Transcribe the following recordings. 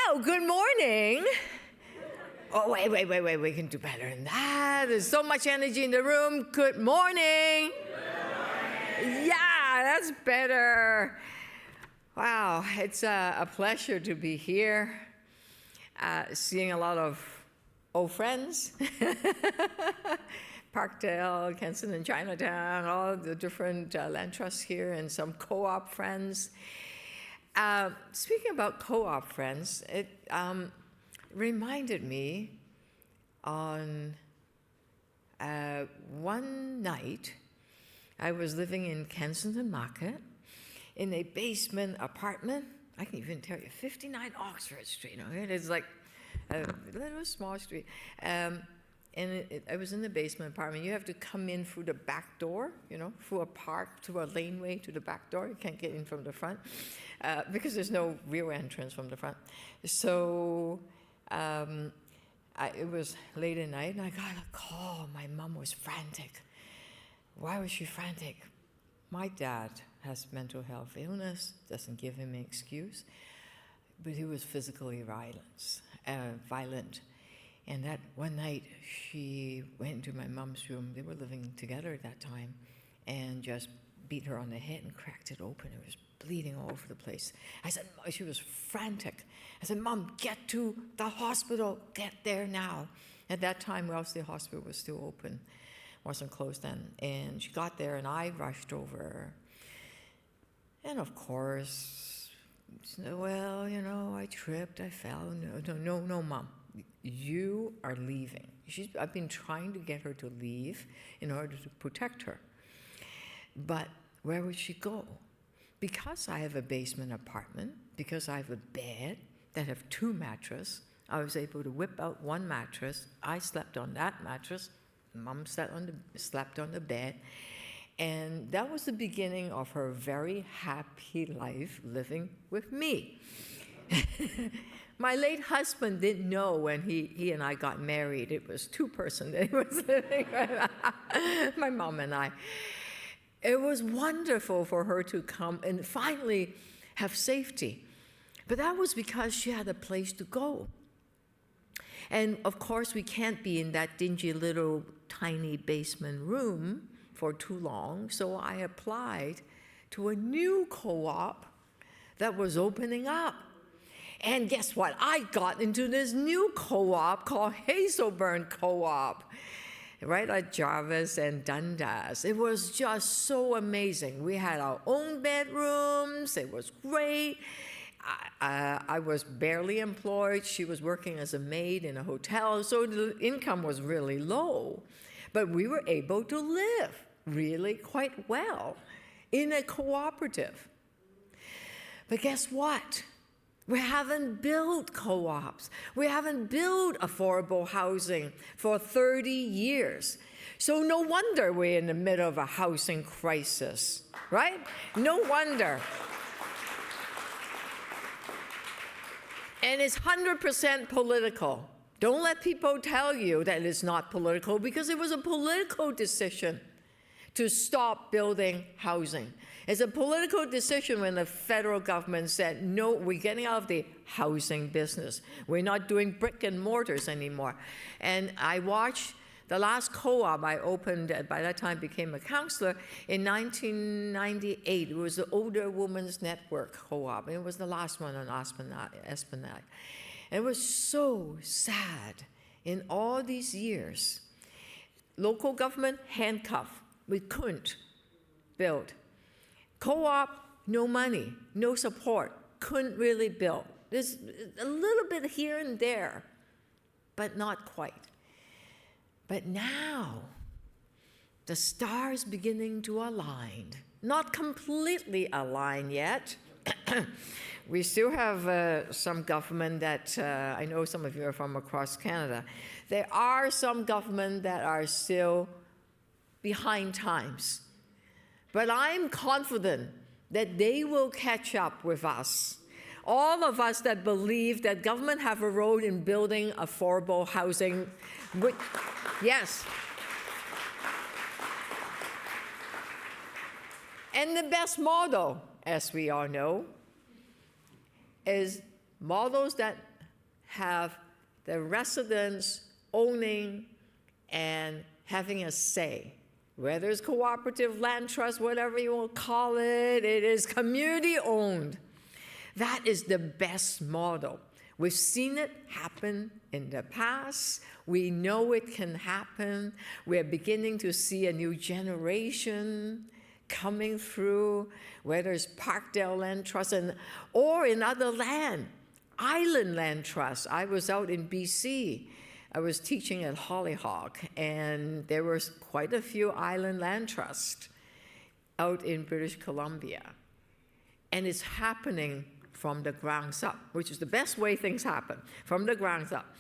Well, good morning. Oh, wait, we can do better than that. There's so much energy in the room. Good morning. Yeah, that's better. Wow, it's a pleasure to be here, seeing a lot of old friends. Parkdale, Kensington, Chinatown, all the different land trusts here, and some co-op friends. Speaking about co-op friends, it reminded me on one night, I was living in Kensington Market in a basement apartment. I can even tell you, 59 Oxford Street. It is like a little small street. I was in the basement apartment. You have to come in through the back door, through a park, through a laneway to the back door. You can't get in from the front because there's no real entrance from the front. So it was late at night, and I got a call. My mom was frantic. Why was she frantic? My dad has mental health illness, doesn't give him an excuse, but he was physically violent. And that one night, she went into my mom's room. They were living together at that time, and just beat her on the head and cracked it open. It was bleeding all over the place. I said, she was frantic. I said, Mom, get to the hospital. Get there now. At that time, Wellesley Hospital was still open. Wasn't closed then. And she got there, and I rushed over. And of course, she said, well, I tripped, I fell. No, Mom. You are leaving. I've been trying to get her to leave in order to protect her. But where would she go? Because I have a basement apartment, because I have a bed that have two mattresses, I was able to whip out one mattress. I slept on that mattress. Mom slept on the bed. And that was the beginning of her very happy life living with me. My late husband didn't know when he and I got married. It was two-person that he was living with, my mom and I. It was wonderful for her to come and finally have safety. But that was because she had a place to go. And of course, we can't be in that dingy little tiny basement room for too long. So I applied to a new co-op that was opening up. And guess what? I got into this new co-op called Hazelburn Co-op, right at Jarvis and Dundas. It was just so amazing. We had our own bedrooms. It was great. I was barely employed. She was working as a maid in a hotel, so the income was really low. But we were able to live really quite well in a cooperative. But guess what? We haven't built co-ops. We haven't built affordable housing for 30 years. So no wonder we're in the middle of a housing crisis, right? No wonder. And it's 100% political. Don't let people tell you that it's not political, because it was a political decision to stop building housing. It's a political decision when the federal government said, no, we're getting out of the housing business. We're not doing brick and mortars anymore. And I watched the last co-op I opened, by that time became a counselor, in 1998. It was the Older Women's Network co-op. It was the last one on Esplanade. And it was so sad in all these years. Local government handcuffed. We couldn't build. Co-op, no money, no support, couldn't really build. There's a little bit here and there, but not quite. But now, the stars beginning to align. Not completely aligned yet. We still have some government that, I know some of you are from across Canada. There are some government that are still behind times. But I'm confident that they will catch up with us. All of us that believe that government have a role in building affordable housing. Yes. And the best model, as we all know, is models that have the residents owning and having a say. Whether it's cooperative land trust, whatever you want to call it, it is community owned. That is the best model. We've seen it happen in the past. We know it can happen. We're beginning to see a new generation coming through, whether it's Parkdale Land Trust or in other land, island land trusts. I was out in BC. I was teaching at Hollyhock, and there was quite a few island land trusts out in British Columbia. And it's happening from the grounds up, which is the best way things happen, from the grounds up,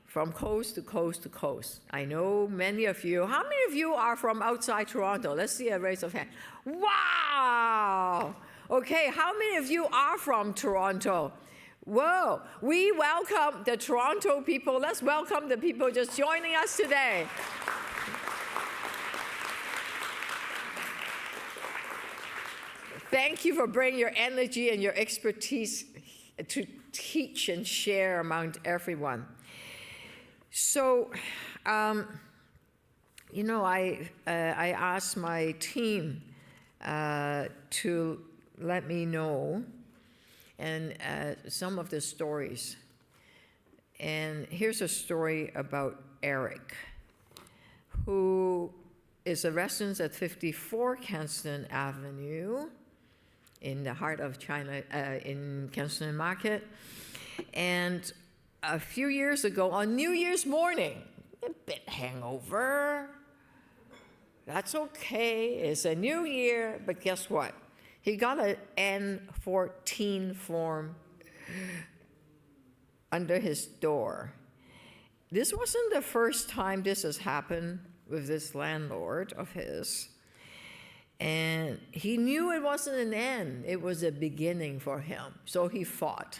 from coast to coast to coast. I know many of you, how many of you are from outside Toronto? Let's see a raise of hand. Wow! Okay, how many of you are from Toronto? Whoa, we welcome the Toronto people. Let's welcome the people just joining us today. Thank you for bringing your energy and your expertise to teach and share among everyone. So, you know, I asked my team to let me know and some of the stories. And here's a story about Eric, who is a resident at 54 Kensington Avenue in the heart of China, in Kensington Market. And a few years ago, on New Year's morning, a bit hangover. That's okay, it's a new year, but guess what? He got an N14 form under his door. This wasn't the first time this has happened with this landlord of his. And he knew it wasn't an end, it was a beginning for him. So he fought.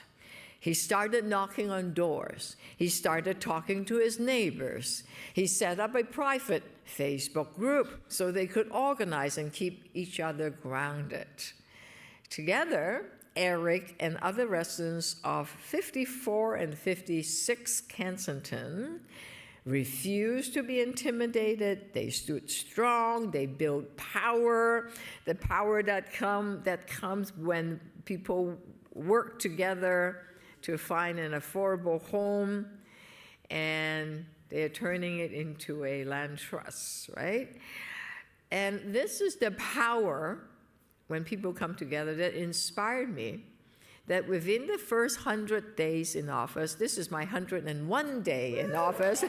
He started knocking on doors. He started talking to his neighbors. He set up a private Facebook group so they could organize and keep each other grounded. Together, Eric and other residents of 54 and 56 Kensington refused to be intimidated. They stood strong. They built power, the power that comes when people work together to find an affordable home, and they're turning it into a land trust, right? And this is the power, when people come together, that inspired me, that within the first 100 days in office, this is my 101 day in office, a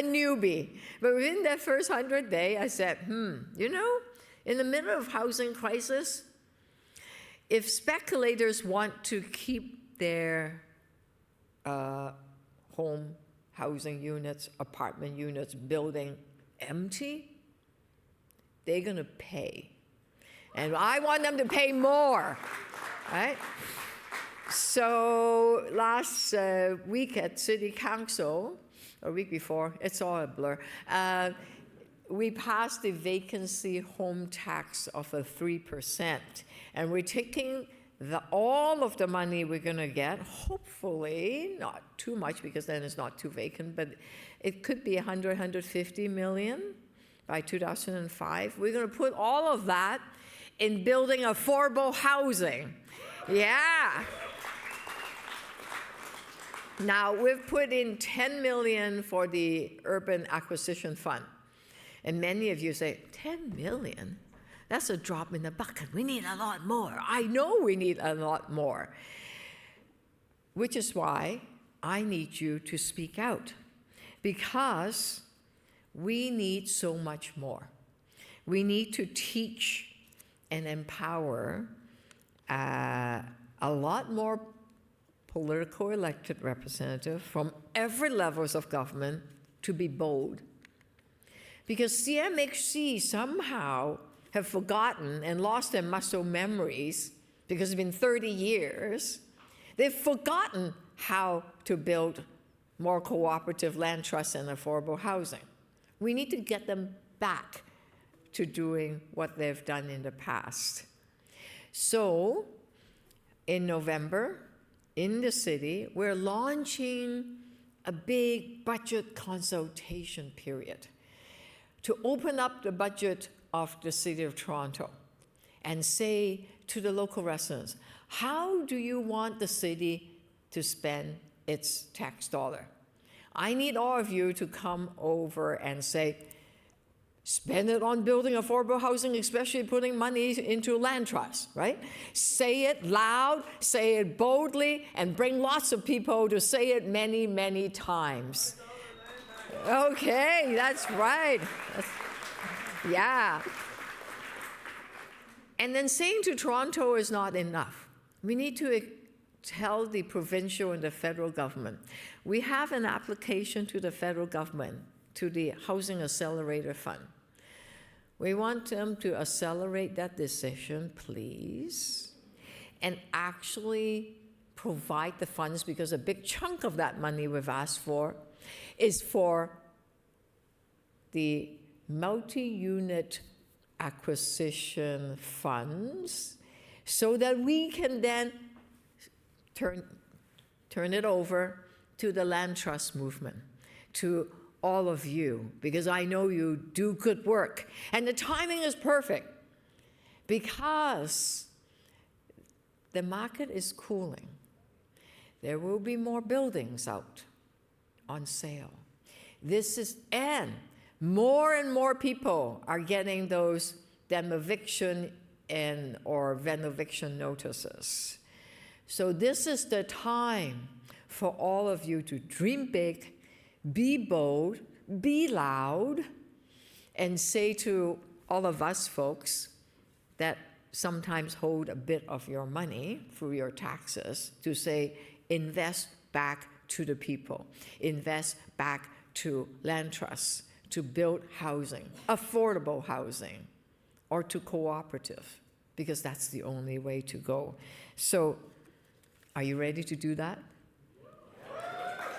newbie, but within that first 100 days, I said, you know, in the middle of housing crisis, if speculators want to keep their home housing units, apartment units, building empty, they're going to pay. And I want them to pay more, right? So last week at City Council, or week before, it's all a blur, we passed the vacancy home tax of 3%. And we're taking all of the money we're going to get, hopefully, not too much because then it's not too vacant, but it could be 150 million by 2005. We're going to put all of that in building affordable housing. Yeah. Now, we've put in 10 million for the Urban Acquisition Fund. And many of you say, 10 million? That's a drop in the bucket. We need a lot more. I know we need a lot more. Which is why I need you to speak out. Because we need so much more. We need to teach and empower a lot more political elected representatives from every levels of government to be bold. Because CMHC somehow have forgotten and lost their muscle memories, because it's been 30 years. They've forgotten how to build more cooperative land trusts and affordable housing. We need to get them back to doing what they've done in the past. So in November, in the city, we're launching a big budget consultation period to open up the budget of the City of Toronto and say to the local residents, how do you want the city to spend its tax dollar? I need all of you to come over and say, spend it on building affordable housing, especially putting money into land trusts, right? Say it loud, say it boldly, and bring lots of people to say it many, many times. Okay, that's right. Yeah. And then saying to Toronto is not enough. We need to tell the provincial and the federal government. We have an application to the federal government, to the Housing Accelerator Fund. We want them to accelerate that decision, please, and actually provide the funds, because a big chunk of that money we've asked for is for the multi-unit acquisition funds, so that we can then turn it over to the land trust movement, to all of you, because I know you do good work. And the timing is perfect, because the market is cooling. There will be more buildings out on sale. And more people are getting those demoviction or venoviction notices. So this is the time for all of you to dream big, be bold, be loud, and say to all of us folks that sometimes hold a bit of your money through your taxes, to say, invest back to the people, invest back to land trusts, to build housing, affordable housing, or to cooperative, because that's the only way to go. So, are you ready to do that?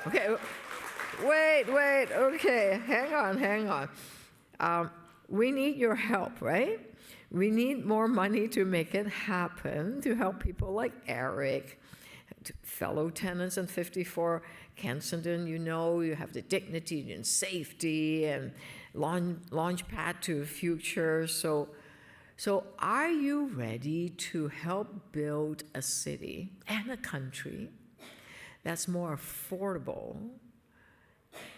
Okay, wait, okay, hang on. We need your help, right? We need more money to make it happen, to help people like Eric, fellow tenants in 54 Kensington. You know, you have the dignity and safety and launch pad to the future. So are you ready to help build a city and a country that's more affordable,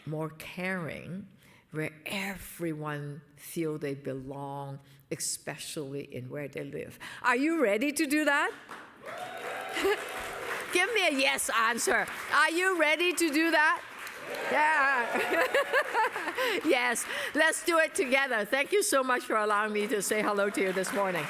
more caring, where everyone feel they belong, especially in where they live? Are you ready to do that? Give me a yes answer. Are you ready to do that? Yeah. Yes, let's do it together. Thank you so much for allowing me to say hello to you this morning.